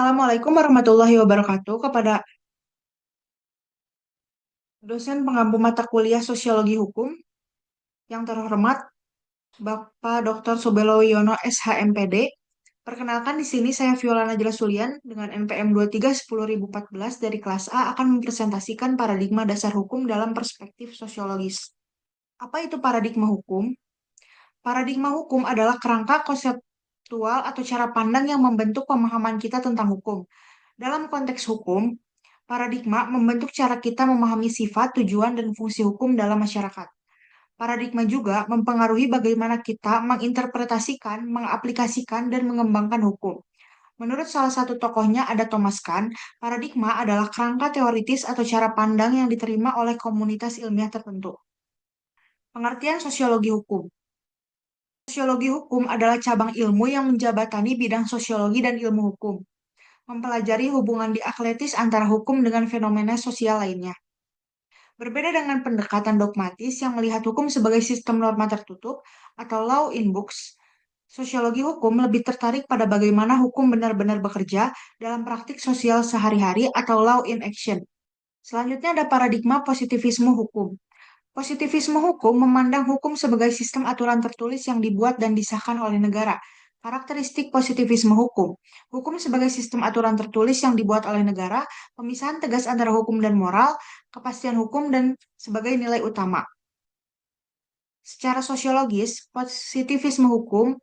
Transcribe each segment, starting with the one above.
Assalamualaikum warahmatullahi wabarakatuh kepada dosen pengampu mata kuliah Sosiologi Hukum yang terhormat Bapak Dr. Subelo Wiono SHMPD. Perkenalkan di sini saya Viola Najla Sulian dengan NPM 23 dari kelas A akan mempresentasikan paradigma dasar hukum dalam perspektif sosiologis. Apa itu paradigma hukum? Paradigma hukum adalah kerangka konseptual atau cara pandang yang membentuk pemahaman kita tentang hukum. Dalam konteks hukum, paradigma membentuk cara kita memahami sifat, tujuan, dan fungsi hukum dalam masyarakat. Paradigma juga mempengaruhi bagaimana kita menginterpretasikan, mengaplikasikan, dan mengembangkan hukum. Menurut salah satu tokohnya ada Thomas Kahn, paradigma adalah kerangka teoritis atau cara pandang yang diterima oleh komunitas ilmiah tertentu. Pengertian sosiologi hukum. Sosiologi hukum adalah cabang ilmu yang menjabatani bidang sosiologi dan ilmu hukum, mempelajari hubungan dialektis antara hukum dengan fenomena sosial lainnya. Berbeda dengan pendekatan dogmatis yang melihat hukum sebagai sistem norma tertutup atau law in books, sosiologi hukum lebih tertarik pada bagaimana hukum benar-benar bekerja dalam praktik sosial sehari-hari atau law in action. Selanjutnya ada paradigma positivisme hukum. Positivisme hukum memandang hukum sebagai sistem aturan tertulis yang dibuat dan disahkan oleh negara. Karakteristik positivisme hukum. Hukum sebagai sistem aturan tertulis yang dibuat oleh negara, pemisahan tegas antara hukum dan moral, kepastian hukum dan sebagai nilai utama. Secara sosiologis, positivisme hukum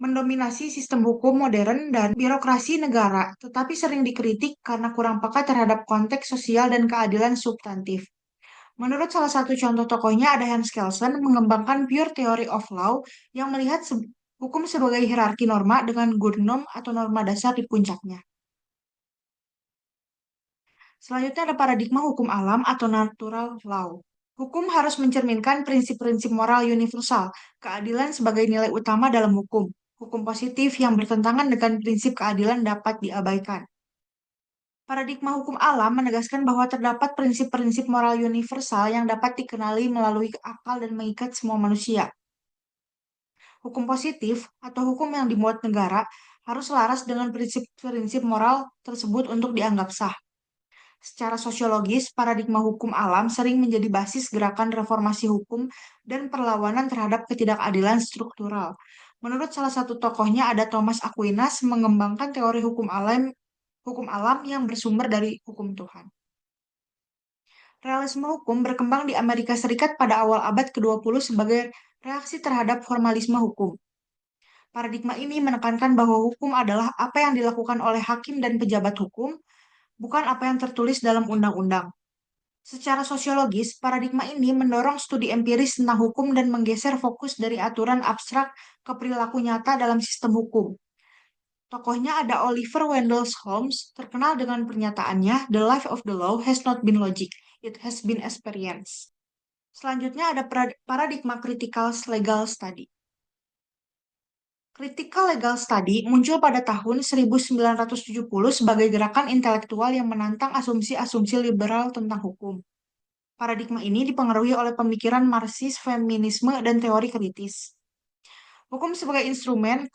mendominasi sistem hukum modern dan birokrasi negara, tetapi sering dikritik karena kurang peka terhadap konteks sosial dan keadilan substantif. Menurut salah satu contoh tokohnya ada Hans Kelsen mengembangkan pure theory of law yang melihat hukum sebagai hierarki norma dengan good norm atau norma dasar di puncaknya. Selanjutnya ada paradigma hukum alam atau natural law. Hukum harus mencerminkan prinsip-prinsip moral universal, keadilan sebagai nilai utama dalam hukum. Hukum positif yang bertentangan dengan prinsip keadilan dapat diabaikan. Paradigma hukum alam menegaskan bahwa terdapat prinsip-prinsip moral universal yang dapat dikenali melalui akal dan mengikat semua manusia. Hukum positif atau hukum yang dimuat negara harus selaras dengan prinsip-prinsip moral tersebut untuk dianggap sah. Secara sosiologis, paradigma hukum alam sering menjadi basis gerakan reformasi hukum dan perlawanan terhadap ketidakadilan struktural. Menurut salah satu tokohnya ada Thomas Aquinas mengembangkan teori hukum alam yang bersumber dari hukum Tuhan. Realisme hukum berkembang di Amerika Serikat pada awal abad ke-20 sebagai reaksi terhadap formalisme hukum. Paradigma ini menekankan bahwa hukum adalah apa yang dilakukan oleh hakim dan pejabat hukum, bukan apa yang tertulis dalam undang-undang. Secara sosiologis, paradigma ini mendorong studi empiris tentang hukum dan menggeser fokus dari aturan abstrak ke perilaku nyata dalam sistem hukum. Tokohnya ada Oliver Wendell Holmes, terkenal dengan pernyataannya, "The life of the law has not been logic, it has been experience." Selanjutnya ada paradigma critical legal study. Critical legal study muncul pada tahun 1970 sebagai gerakan intelektual yang menantang asumsi-asumsi liberal tentang hukum. Paradigma ini dipengaruhi oleh pemikiran Marxis, feminisme, dan teori kritis. Hukum sebagai instrumen,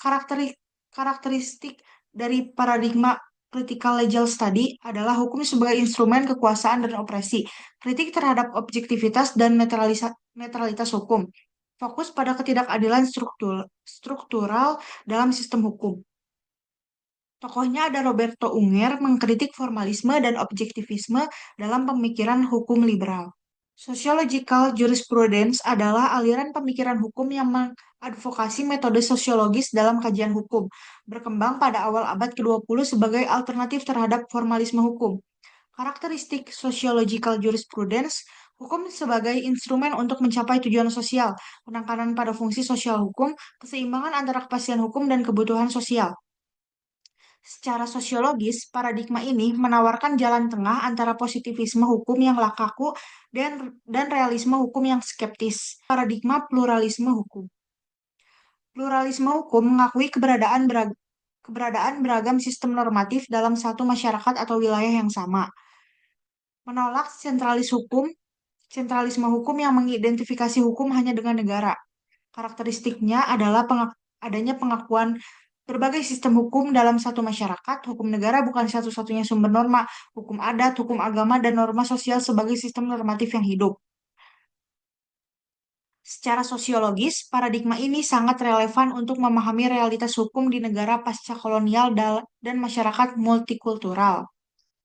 karakteristik dari paradigma critical legal study adalah hukum sebagai instrumen kekuasaan dan opresi, kritik terhadap objektivitas dan netralitas hukum, fokus pada ketidakadilan struktural dalam sistem hukum. Tokohnya ada Roberto Unger mengkritik formalisme dan objektivisme dalam pemikiran hukum liberal. Sociological jurisprudence adalah aliran pemikiran hukum yang mengadvokasi metode sosiologis dalam kajian hukum, berkembang pada awal abad ke-20 sebagai alternatif terhadap formalisme hukum. Karakteristik sociological jurisprudence, hukum sebagai instrumen untuk mencapai tujuan sosial, penekanan pada fungsi sosial hukum, keseimbangan antara kepastian hukum dan kebutuhan sosial. Secara sosiologis, paradigma ini menawarkan jalan tengah antara positivisme hukum yang kaku dan realisme hukum yang skeptis. Paradigma pluralisme hukum. Pluralisme hukum mengakui keberadaan beragam sistem normatif dalam satu masyarakat atau wilayah yang sama. Menolak sentralisme hukum yang mengidentifikasi hukum hanya dengan negara. Karakteristiknya adalah adanya pengakuan Berbagai sistem hukum dalam satu masyarakat, hukum negara bukan satu-satunya sumber norma, hukum adat, hukum agama, dan norma sosial sebagai sistem normatif yang hidup. Secara sosiologis, paradigma ini sangat relevan untuk memahami realitas hukum di negara pasca kolonial dan masyarakat multikultural.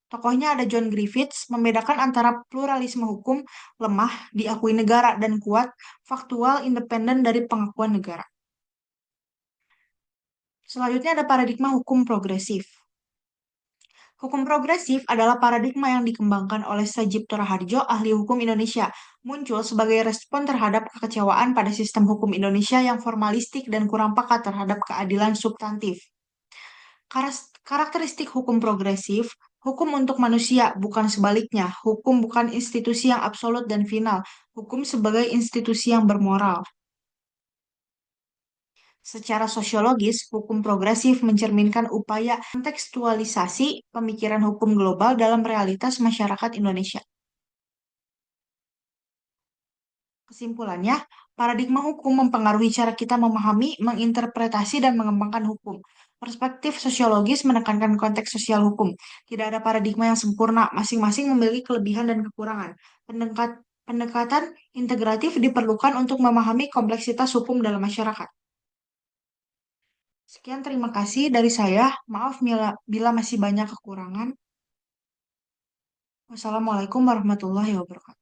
Tokohnya ada John Griffiths, membedakan antara pluralisme hukum lemah, diakui negara, dan kuat, faktual, independen dari pengakuan negara. Selanjutnya ada paradigma hukum progresif. Hukum progresif adalah paradigma yang dikembangkan oleh Sajipto Raharjo, ahli hukum Indonesia, muncul sebagai respon terhadap kekecewaan pada sistem hukum Indonesia yang formalistik dan kurang peka terhadap keadilan substantif. Karakteristik hukum progresif, hukum untuk manusia, bukan sebaliknya. Hukum bukan institusi yang absolut dan final. Hukum sebagai institusi yang bermoral. Secara sosiologis, hukum progresif mencerminkan upaya kontekstualisasi pemikiran hukum global dalam realitas masyarakat Indonesia. Kesimpulannya, paradigma hukum mempengaruhi cara kita memahami, menginterpretasi, dan mengembangkan hukum. Perspektif sosiologis menekankan konteks sosial hukum. Tidak ada paradigma yang sempurna, masing-masing memiliki kelebihan dan kekurangan. Pendekatan integratif diperlukan untuk memahami kompleksitas hukum dalam masyarakat. Sekian terima kasih dari saya. Maaf bila masih banyak kekurangan. Wassalamualaikum warahmatullahi wabarakatuh.